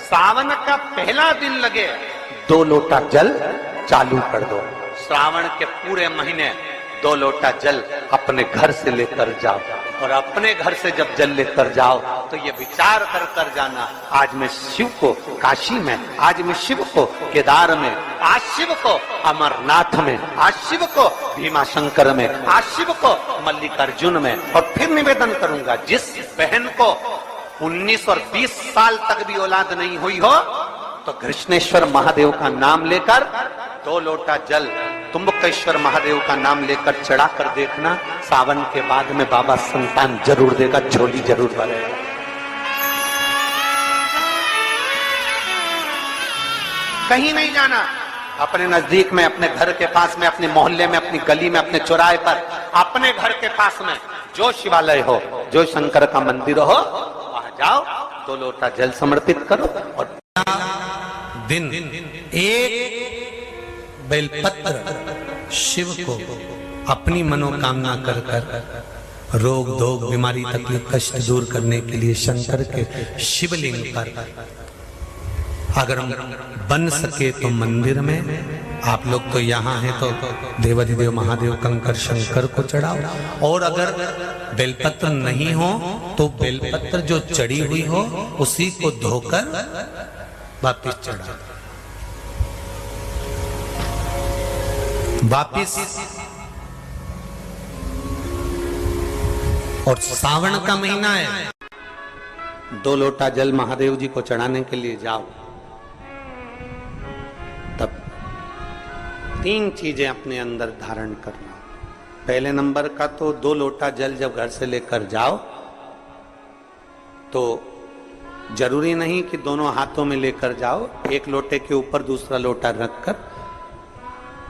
सावन का पहला दिन लगे 2 लोटा जल चालू कर दो। श्रावण के पूरे महीने 2 लोटा जल अपने घर से लेकर जाओ, और अपने घर से जब जल लेकर जाओ तो ये विचार कर कर जाना, आज मैं शिव को काशी में, आज मैं शिव को केदार में, आज शिव को अमरनाथ में, आज शिव को भीमा शंकर में, आज शिव को मल्लिकार्जुन में। और फिर निवेदन करूंगा, जिस बहन को 19 और 20 साल तक भी औलाद नहीं हुई हो तो कृष्णेश्वर महादेव का नाम लेकर 2 लोटा जल तुम्बकेश्वर महादेव का नाम लेकर चढ़ा कर देखना, सावन के बाद में बाबा संतान जरूर देगा, झोली जरूर भरेगा। कहीं नहीं जाना, अपने नजदीक में, अपने घर के पास में, अपने मोहल्ले में, अपनी गली में, अपने चौराहे पर, अपने घर के पास में जो शिवालय हो, जो शंकर का मंदिर हो, वहां जाओ, 2 लोटा जल समर्पित करो। और दिन एक बेलपत्र शिव को अपनी मनोकामना कर कर रोग धोग बीमारी तकलीफ कष्ट दूर करने के लिए शंकर के शिवलिंग पर, अगर बन सके तो मंदिर में, आप लोग तो यहाँ हैं तो देवाधिदेव महादेव कंकर शंकर को चढ़ाओ, और अगर बेलपत्र नहीं हो तो बेलपत्र जो चढ़ी हुई हो उसी को धोकर वापिस चढ़ाओ। वापिस। और सावन का महीना है, 2 लोटा जल महादेव जी को चढ़ाने के लिए जाओ, तब 3 चीजें अपने अंदर धारण करना। पहले नंबर का तो 2 लोटा जल जब घर से लेकर जाओ तो जरूरी नहीं कि दोनों हाथों में लेकर जाओ, एक लोटे के ऊपर दूसरा लोटा रखकर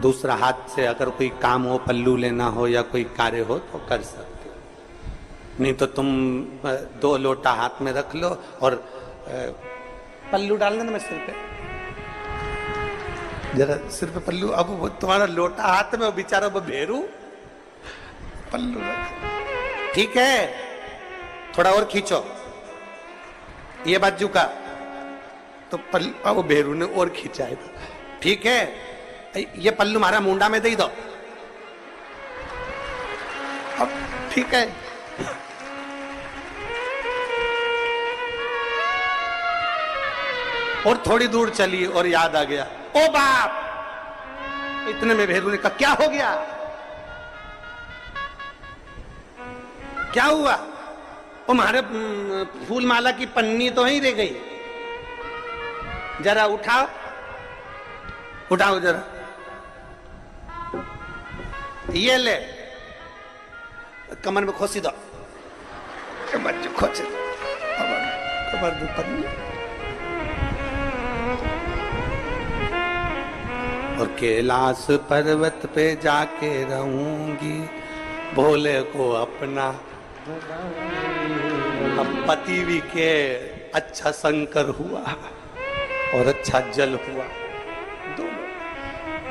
दूसरा हाथ से अगर कोई काम हो, पल्लू लेना हो या कोई कार्य हो तो कर सकते हो, नहीं तो तुम 2 लोटा हाथ में रख लो और पल्लू डालना ना, मैं सिर पे जरा सिर पे पल्लू, अब वो तुम्हारा लोटा हाथ में, वो बेचारा वो भेरू पल्लू रख, ठीक है, थोड़ा और खींचो ये बाजू का, तो पल्लू वो भेरू ने और खींचा है, ठीक है, ये पल्लू मारा मुंडा में दे दो, अब ठीक है, और थोड़ी दूर चली और याद आ गया, ओ बाप, इतने में भेरू ने कहा क्या हो गया, क्या हुआ, ओ हमारे फूल माला की पन्नी तो ही रह गई, जरा उठाओ, उठाओ जरा, ये ले, कमर में खोसी दो, कमर जो खोसी दो, कमर में पन्नी, और कैलाश पर्वत पे जाके रहूंगी, भोले को अपना, अब पति भी के अच्छा शंकर हुआ और अच्छा जल हुआ।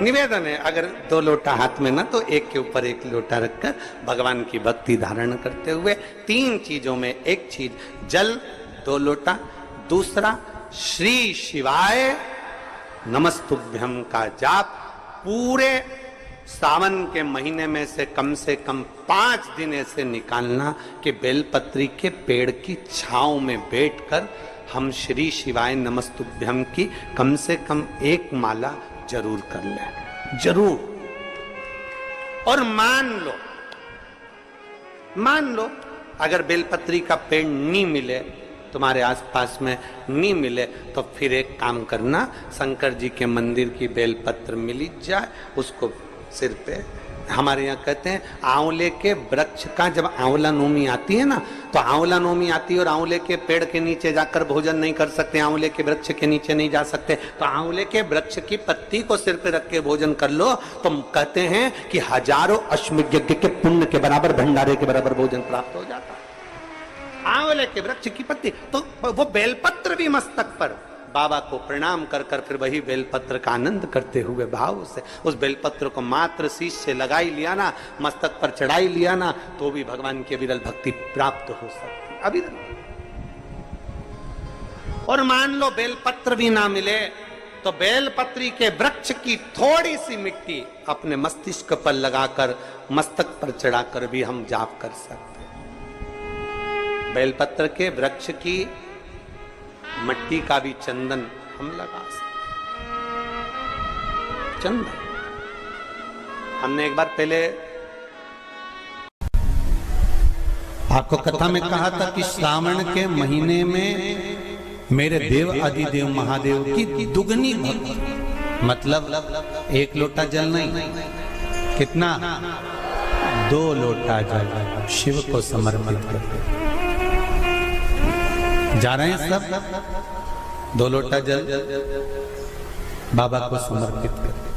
निवेदन है, अगर 2 लोटा हाथ में ना तो एक के ऊपर एक लोटा रखकर भगवान की भक्ति धारण करते हुए 3 चीजों में एक चीज जल 2 लोटा, दूसरा श्री शिवाय नमस्तुभ्यम का जाप पूरे सावन के महीने में से कम 5 दिन ऐसे निकालना कि बेलपत्री के पेड़ की छांव में बैठकर हम श्री शिवाय नमस्तुभ्यम की कम से कम 1 माला जरूर कर ले, जरूर। और मान लो अगर बेलपत्री का पेड़ नहीं मिले, तुम्हारे आसपास में नहीं मिले, तो फिर एक काम करना, शंकर जी के मंदिर की बेलपत्र मिली जाए, उसको सिर पे, हमारे यहाँ कहते हैं आंवले के वृक्ष का जब आंवला नोमी आती है ना, तो आंवला नोमी आती है और आंवले के पेड़ के नीचे जाकर भोजन नहीं कर सकते, आंवले के वृक्ष के नीचे नहीं जा सकते, तो आंवले के वृक्ष की पत्ती को सिर पे रख के भोजन कर लो, तो कहते हैं कि हजारों अश्वमेध यज्ञ के पुण्य के बराबर, भंडारे के बराबर भोजन प्राप्त हो जाता है। आंवले के वृक्ष की पत्ती, तो वो बेलपत्र भी मस्तक पर बाबा को प्रणाम कर कर फिर वही बेलपत्र का आनंद करते हुए भाव से उस बेलपत्र को मात्र शीश से लगाई लिया ना, मस्तक पर चढ़ाई लिया ना, तो भी भगवान की अविरल भक्ति प्राप्त हो सकती। अविरल और मान लो बेलपत्र भी ना मिले तो बेलपत्री के वृक्ष की थोड़ी सी मिट्टी अपने मस्तिष्क पर लगाकर मस्तक पर चढ़ाकर भी हम जाप कर सकते हैं। बेलपत्र के वृक्ष की मिट्टी का भी चंदन हम लगा सकते हैं। चंदन हमने एक बार पहले आपको कथा में कहा था कि श्रावण के महीने में मेरे देव आदिदेव महादेव की दुगनी भक्ति, मतलब एक लोटा जल नहीं, कितना 2 लोटा जल शिव को समर्पित करते। जा रहे हैं सब 2 लोटा जल बाबा को समर्पित करते।